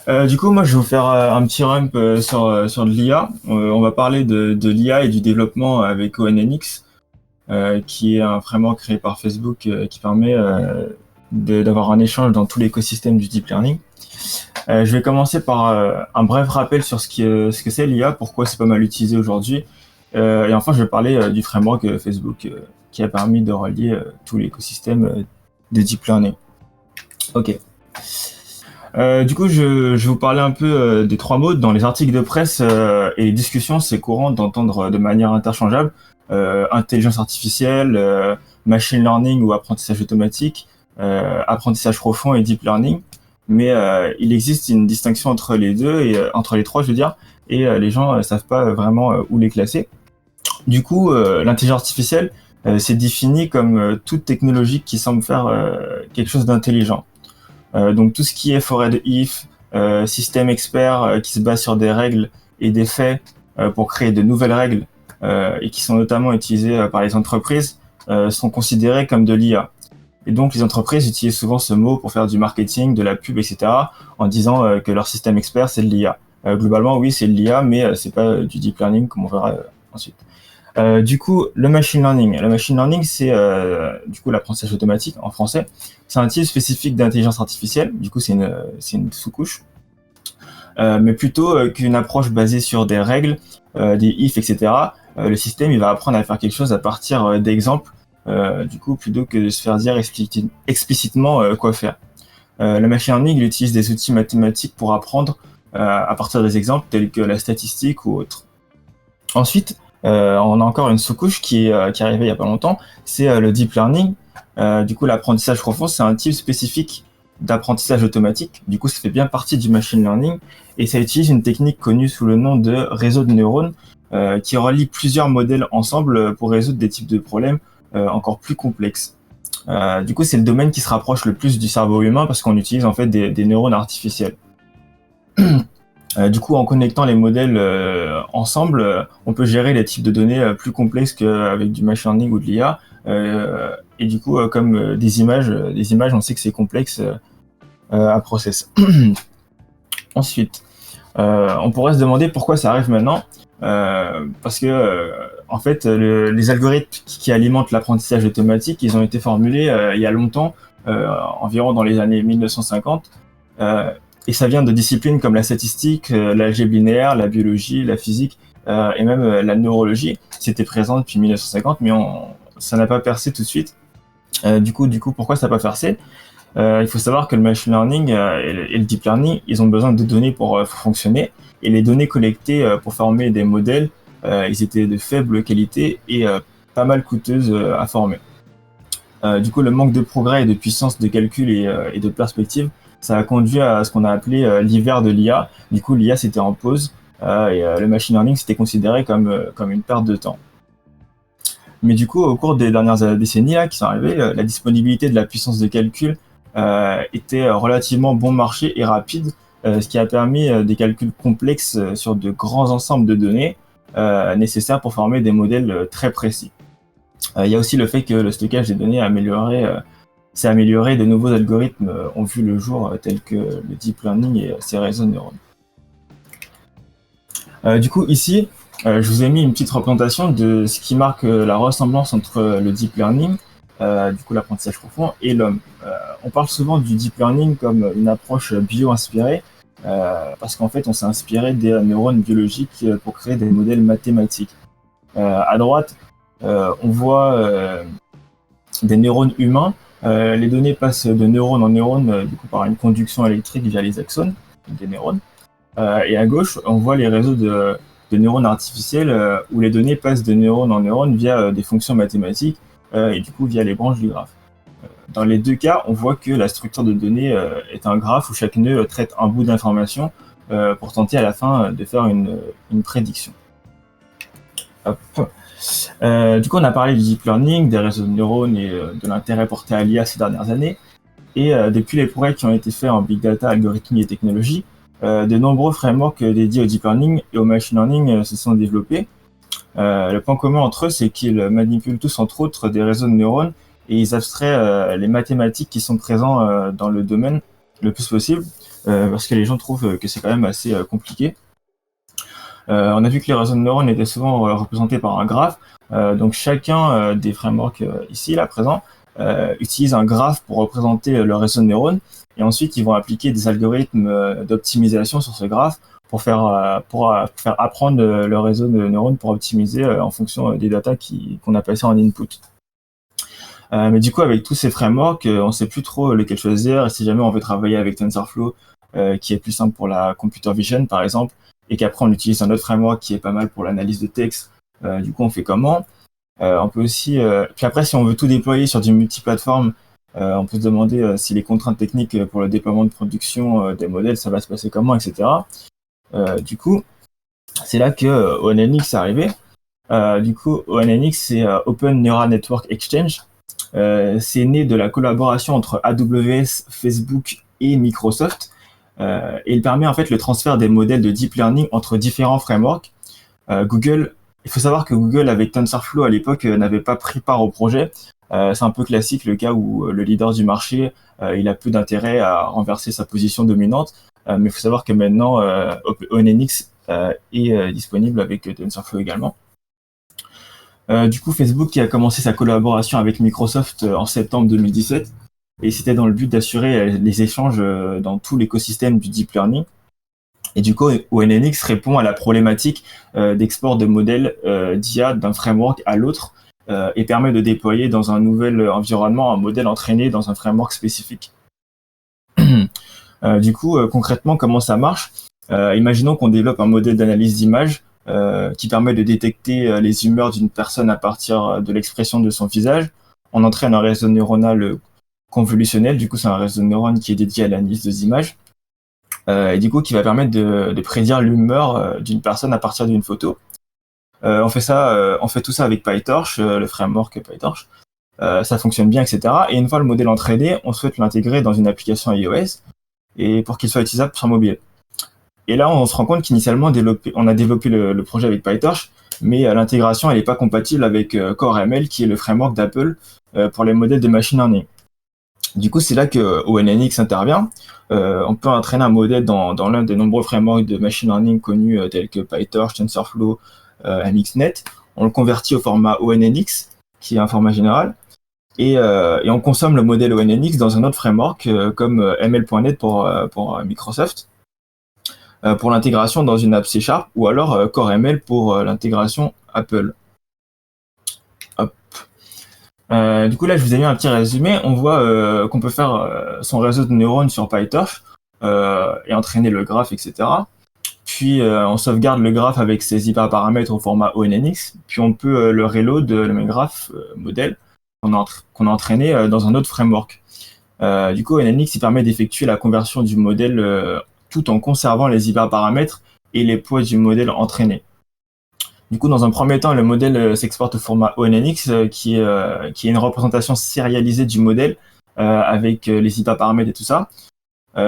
Du coup, moi, je vais vous faire un petit rump sur de l'IA. On va parler de l'IA et du développement avec ONNX, qui est un framework créé par Facebook qui permet d'avoir un échange dans tout l'écosystème du deep learning. Je vais commencer par un bref rappel sur ce que c'est l'IA, pourquoi c'est pas mal utilisé aujourd'hui. Et enfin, je vais parler du framework Facebook qui a permis de relier tout l'écosystème de deep learning. Ok. Du coup, je vais vous parler un peu des trois mots. Dans les articles de presse et les discussions, c'est courant d'entendre de manière interchangeable intelligence artificielle, machine learning ou apprentissage automatique, apprentissage profond et deep learning. Mais il existe une distinction entre les deux et entre les trois, je veux dire, et les gens savent pas vraiment où les classer. Du coup, l'intelligence artificielle, c'est défini comme toute technologie qui semble faire quelque chose d'intelligent. Donc tout ce qui est forêt de if, système expert qui se base sur des règles et des faits pour créer de nouvelles règles et qui sont notamment utilisées par les entreprises sont considérés comme de l'IA. Et donc les entreprises utilisent souvent ce mot pour faire du marketing, de la pub, etc. en disant que leur système expert c'est de l'IA. Globalement oui c'est de l'IA mais c'est pas du deep learning comme on verra ensuite. Du coup, le machine learning. Le machine learning, c'est du coup l'apprentissage automatique en français. C'est un type spécifique d'intelligence artificielle. Du coup, c'est une sous-couche, mais plutôt qu'une approche basée sur des règles, des if, etc. Le système, il va apprendre à faire quelque chose à partir d'exemples. Du coup, plutôt que de se faire dire explicitement quoi faire. Le machine learning, il utilise des outils mathématiques pour apprendre à partir des exemples tels que la statistique ou autre. Ensuite, on a encore une sous-couche qui est arrivée il y a pas longtemps, c'est le deep learning. Du coup, l'apprentissage profond, c'est un type spécifique d'apprentissage automatique. Du coup, ça fait bien partie du machine learning et ça utilise une technique connue sous le nom de réseau de neurones qui relie plusieurs modèles ensemble pour résoudre des types de problèmes encore plus complexes. Du coup, c'est le domaine qui se rapproche le plus du cerveau humain parce qu'on utilise en fait des neurones artificiels. Du coup, en connectant les modèles ensemble, on peut gérer les types de données plus complexes qu'avec du machine learning ou de l'IA. Et du coup, comme des images, on sait que c'est complexe à process. Ensuite, on pourrait se demander pourquoi ça arrive maintenant. Parce que, en fait, les algorithmes qui alimentent l'apprentissage automatique, ils ont été formulés il y a longtemps, environ dans les années 1950. Et ça vient de disciplines comme la statistique, l'algèbre linéaire, la biologie, la physique et même la neurologie. C'était présent depuis 1950, mais ça n'a pas percé tout de suite. Du coup, pourquoi ça n'a pas percé? Il faut savoir que le machine learning et le deep learning, ils ont besoin de données pour fonctionner. Et les données collectées pour former des modèles, ils étaient de faible qualité et pas mal coûteuses à former. Du coup, le manque de progrès et de puissance de calcul et de perspective, ça a conduit à ce qu'on a appelé l'hiver de l'IA. Du coup, l'IA c'était en pause et le machine learning c'était considéré comme une perte de temps. Mais du coup, au cours des dernières décennies là, qui sont arrivées, la disponibilité de la puissance de calcul était relativement bon marché et rapide, ce qui a permis des calculs complexes sur de grands ensembles de données nécessaires pour former des modèles très précis. Il y a aussi le fait que le stockage des données s'est amélioré, de nouveaux algorithmes ont vu le jour, tels que le deep learning et ses réseaux de neurones. Du coup, ici, je vous ai mis une petite représentation de ce qui marque la ressemblance entre le deep learning, du coup l'apprentissage profond, et l'homme. On parle souvent du deep learning comme une approche bio-inspirée, parce qu'en fait, on s'est inspiré des neurones biologiques pour créer des modèles mathématiques. À droite, on voit des neurones humains. Les données passent de neurone en neurone du coup, par une conduction électrique via les axones des neurones. Et à gauche, on voit les réseaux de neurones artificiels où les données passent de neurone en neurone via des fonctions mathématiques et du coup via les branches du graphe. Dans les deux cas, on voit que la structure de données est un graphe où chaque nœud traite un bout d'information pour tenter à la fin de faire une prédiction. Hop. Du coup, on a parlé du deep learning, des réseaux de neurones et de l'intérêt porté à l'IA ces dernières années. Et depuis les progrès qui ont été faits en big data, algorithmie et technologie, de nombreux frameworks dédiés au deep learning et au machine learning se sont développés. Le point commun entre eux, c'est qu'ils manipulent tous, entre autres, des réseaux de neurones et ils abstraient les mathématiques qui sont présents dans le domaine le plus possible. parce que les gens trouvent que c'est quand même assez compliqué. On a vu que les réseaux de neurones étaient souvent représentés par un graphe. Donc chacun des frameworks ici, là, présents, utilise un graphe pour représenter le réseau de neurones. Et ensuite, ils vont appliquer des algorithmes d'optimisation sur ce graphe pour faire apprendre le réseau de neurones pour optimiser en fonction des datas qu'on a passées en input. Mais du coup, avec tous ces frameworks, on ne sait plus trop lequel choisir. Et si jamais on veut travailler avec TensorFlow, qui est plus simple pour la computer vision, par exemple, et qu'après on utilise un autre framework qui est pas mal pour l'analyse de texte, du coup, on fait comment? On peut aussi, puis après, si on veut tout déployer sur du multiplateforme, on peut se demander si les contraintes techniques pour le déploiement de production des modèles, ça va se passer comment, etc. Du coup, c'est là que ONNX est arrivé. Du coup, ONNX, c'est Open Neural Network Exchange. C'est né de la collaboration entre AWS, Facebook et Microsoft. Et il permet en fait le transfert des modèles de deep learning entre différents frameworks. Google, il faut savoir que Google avec TensorFlow à l'époque n'avait pas pris part au projet. C'est un peu classique le cas où le leader du marché il a peu d'intérêt à renverser sa position dominante. Mais il faut savoir que maintenant ONNX est disponible avec TensorFlow également. Du coup, Facebook qui a commencé sa collaboration avec Microsoft en septembre 2017, et c'était dans le but d'assurer les échanges dans tout l'écosystème du deep learning. Et du coup, ONNX répond à la problématique d'export de modèles d'IA d'un framework à l'autre et permet de déployer dans un nouvel environnement un modèle entraîné dans un framework spécifique. Du coup, concrètement, comment ça marche? Imaginons qu'on développe un modèle d'analyse d'image qui permet de détecter les humeurs d'une personne à partir de l'expression de son visage. On entraîne un réseau neuronal convolutionnel, du coup c'est un réseau de neurones qui est dédié à l'analyse des images, et du coup qui va permettre de prédire l'humeur d'une personne à partir d'une photo. On fait tout ça avec PyTorch, le framework PyTorch. Ça fonctionne bien, etc. Et une fois le modèle entraîné, on souhaite l'intégrer dans une application iOS et pour qu'il soit utilisable sur mobile. Et là, on se rend compte qu'initialement, on a développé le projet avec PyTorch, mais l'intégration, elle n'est pas compatible avec CoreML, qui est le framework d'Apple pour les modèles de machine learning. Du coup, c'est là que ONNX intervient. On peut entraîner un modèle dans l'un des nombreux frameworks de machine learning connus tels que PyTorch, TensorFlow, MXNet. On le convertit au format ONNX, qui est un format général, et on consomme le modèle ONNX dans un autre framework comme ML.NET pour Microsoft. Pour l'intégration dans une app C# ou alors CoreML pour l'intégration Apple. Hop. Du coup là je vous ai mis un petit résumé. On voit qu'on peut faire son réseau de neurones sur PyTorch et entraîner le graphe, etc. Puis on sauvegarde le graphe avec ses hyperparamètres au format ONNX. Puis on peut le reload, le même graphe modèle qu'on a entraîné dans un autre framework. Du coup ONNX il permet d'effectuer la conversion du modèle tout en conservant les hyperparamètres et les poids du modèle entraîné. Du coup, dans un premier temps, le modèle s'exporte au format ONNX, qui est une représentation sérialisée du modèle avec les hyperparamètres et tout ça,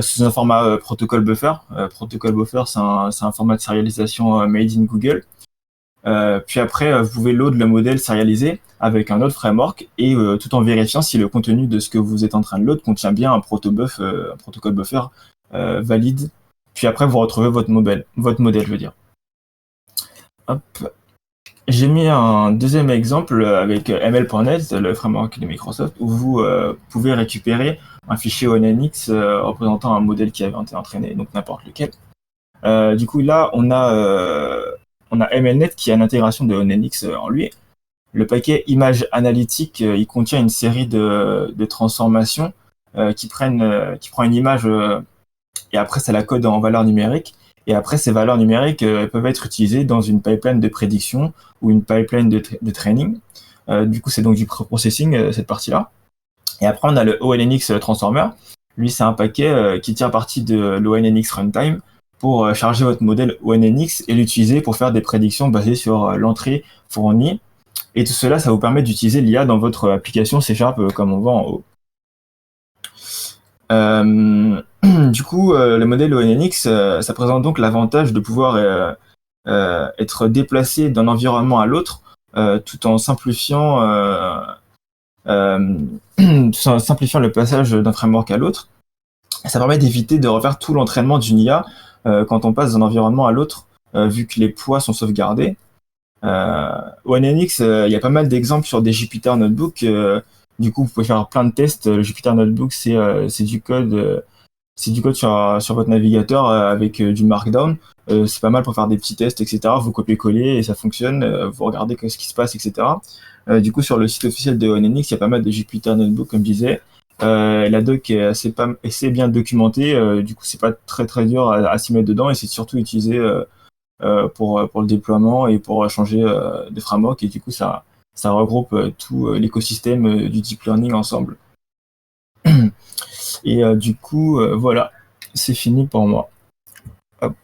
sous un format protocol buffer. Protocol buffer, c'est un format de sérialisation made in Google. Puis après, vous pouvez load le modèle sérialisé avec un autre framework et tout en vérifiant si le contenu de ce que vous êtes en train de load contient bien un protocol buffer valide. Puis après, vous retrouvez votre modèle, je veux dire. Hop. J'ai mis un deuxième exemple avec ML.NET, le framework de Microsoft, où vous pouvez récupérer un fichier ONNX représentant un modèle qui avait été entraîné, donc n'importe lequel. Du coup, là, on a MLNet qui a l'intégration de ONNX en lui. Le paquet image analytique, il contient une série de transformations qui prend une image et après ça la code en valeur numérique. Et après, ces valeurs numériques peuvent être utilisées dans une pipeline de prédiction ou une pipeline de training. Du coup, c'est donc du pre-processing, cette partie-là. Et après, on a le ONNX Transformer. Lui, c'est un paquet qui tire parti de l'ONNX Runtime pour charger votre modèle ONNX et l'utiliser pour faire des prédictions basées sur l'entrée fournie. Et tout cela, ça vous permet d'utiliser l'IA dans votre application C# comme on voit en haut. Du coup, le modèle ONNX, ça présente donc l'avantage de pouvoir être déplacé d'un environnement à l'autre, tout en simplifiant le passage d'un framework à l'autre. Ça permet d'éviter de refaire tout l'entraînement d'une IA quand on passe d'un environnement à l'autre, vu que les poids sont sauvegardés. OneNX, il y a pas mal d'exemples sur des Jupyter Notebook. Du coup, vous pouvez faire plein de tests. Le Jupyter Notebook, c'est du code sur votre navigateur avec du Markdown. C'est pas mal pour faire des petits tests, etc. Vous copiez-coller et ça fonctionne. Vous regardez ce qui se passe, etc. Du coup, sur le site officiel de OneNX, il y a pas mal de Jupyter Notebook, comme je disais. La doc est assez bien documentée. Du coup, c'est pas très très dur à s'y mettre dedans et c'est surtout utilisé pour le déploiement et pour changer des frameworks. Et du coup, ça regroupe tout l'écosystème du deep learning ensemble. Et du coup, voilà, c'est fini pour moi. Hop.